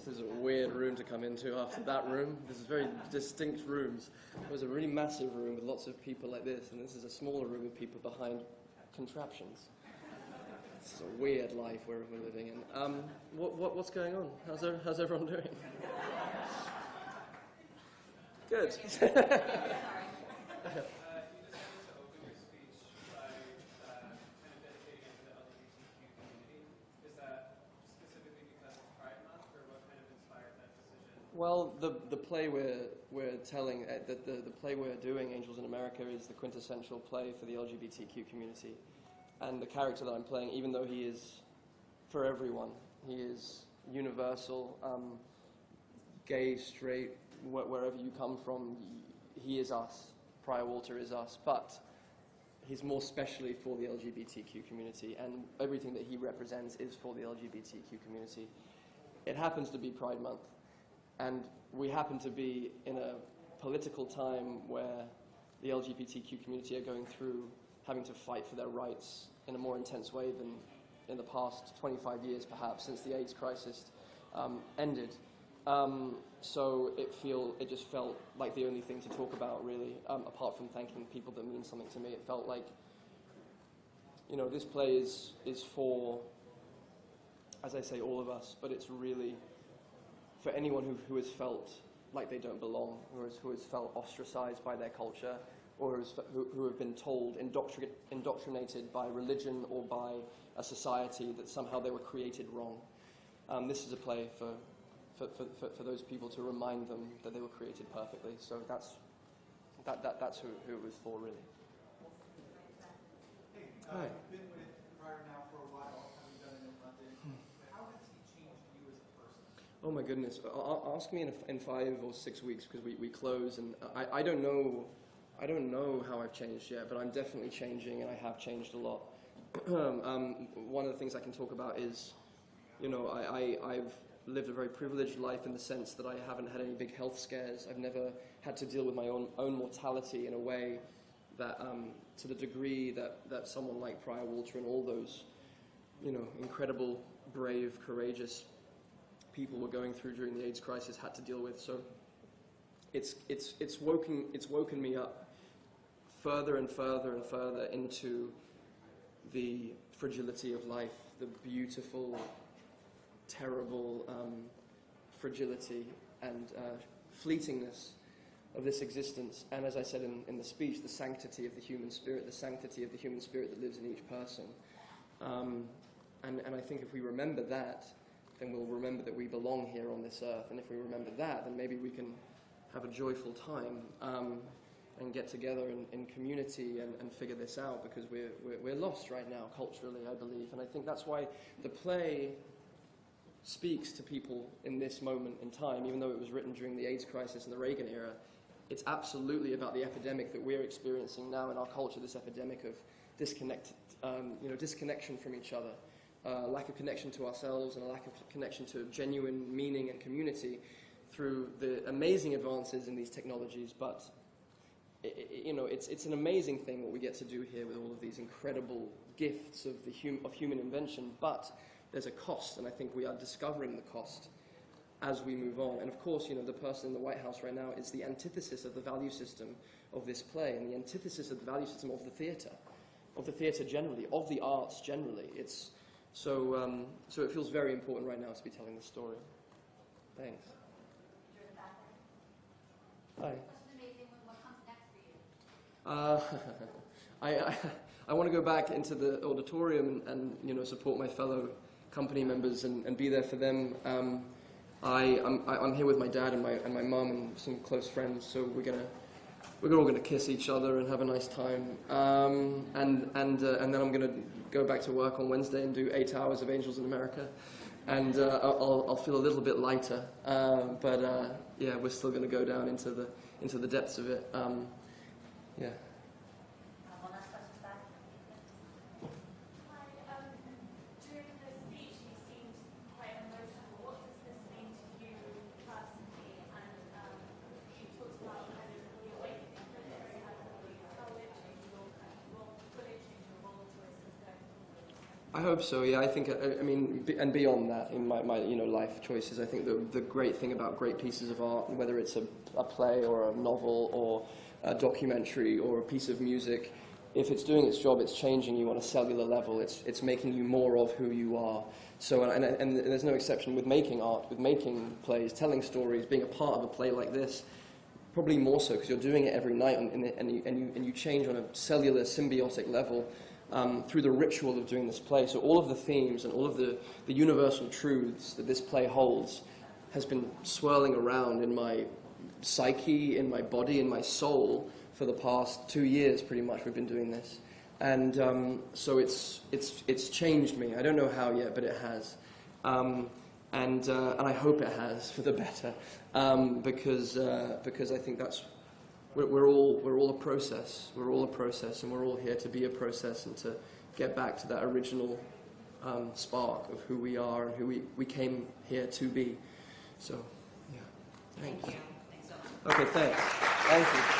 is a weird room to come into after that room. This is very distinct rooms. It was a really massive room with lots of people like this, and this is a smaller room with people behind contraptions. It's a weird life we're living in. What's going on? How's everyone doing? Good. Well, the play we're telling, the play we're doing, Angels in America, is the quintessential play for the LGBTQ community. And the character that I'm playing, even though he is for everyone, he is universal, gay, straight, wherever you come from, he is us. Prior Walter is us. But he's more specially for the LGBTQ community, and everything that he represents is for the LGBTQ community. It happens to be Pride Month. And we happen to be in a political time where the LGBTQ community are going through having to fight for their rights in a more intense way than in the past 25 years, perhaps, since the AIDS crisis ended. So it just felt like the only thing to talk about, really, apart from thanking people that mean something to me. It felt like, this play is for, as I say, all of us, but it's really for anyone who has felt like they don't belong, who has felt ostracized by their culture, or who have been told, indoctrinated by religion or by a society that somehow they were created wrong. This is a play for those people, to remind them that they were created perfectly. So that's who it was for, really. Hi. You've been with Prior now for a while, having done it in London. How has he changed you as a person? Oh my goodness! Ask me in 5 or 6 weeks, because we close, and I don't know how I've changed yet, but I'm definitely changing, and I have changed a lot. One of the things I can talk about is, I've lived a very privileged life in the sense that I haven't had any big health scares. I've never had to deal with my own mortality in a way that, to the degree that someone like Prior Walter and all those, incredible, brave, courageous people were going through during the AIDS crisis had to deal with. So it's woken me up further and further and further into the fragility of life, the beautiful, terrible fragility and fleetingness of this existence. And as I said in the speech, the sanctity of the human spirit that lives in each person. And I think if we remember that, then we'll remember that we belong here on this earth. And if we remember that, then maybe we can have a joyful time and get together in community and figure this out, because we're lost right now culturally, I believe. And I think that's why the play speaks to people in this moment in time, even though it was written during the AIDS crisis and the Reagan era. It's absolutely about the epidemic that we're experiencing now in our culture, this epidemic of disconnection from each other. Lack of connection to ourselves, and a lack of connection to genuine meaning and community through the amazing advances in these technologies. But it's an amazing thing what we get to do here with all of these incredible gifts of human invention. But there's a cost, and I think we are discovering the cost as we move on. And of course, the person in the White House right now is the antithesis of the value system of this play, and the antithesis of the value system of the theatre generally, of the arts generally. So it feels very important right now to be telling this story. Thanks. Hi. I want to go back into the auditorium and support my fellow company members and be there for them. I'm here with my dad and my mum and some close friends, so we're all gonna kiss each other and have a nice time. And then I'm gonna go back to work on Wednesday and do 8 hours of Angels in America, and I'll feel a little bit lighter. But yeah, we're still gonna go down into the depths of it. Yeah. I hope so. Yeah, I think. I mean, and beyond that, in my life choices, I think the great thing about great pieces of art, whether it's a play or a novel or a documentary or a piece of music, if it's doing its job, it's changing you on a cellular level. It's making you more of who you are. So, and there's no exception with making art, with making plays, telling stories, being a part of a play like this. Probably more so because you're doing it every night, and you change on a cellular, symbiotic level through the ritual of doing this play. So all of the themes and all of the universal truths that this play holds has been swirling around in my psyche, in my body, in my soul for the past 2 years, pretty much. We've been doing this, and so it's changed me. I don't know how yet, but it has. And I hope it has for the better, because I think that's we're all a process. We're all a process, and we're all here to be a process and to get back to that original spark of who we are and who we came here to be. So, yeah. Thank you. Thanks so much. Okay, thanks. Thank you.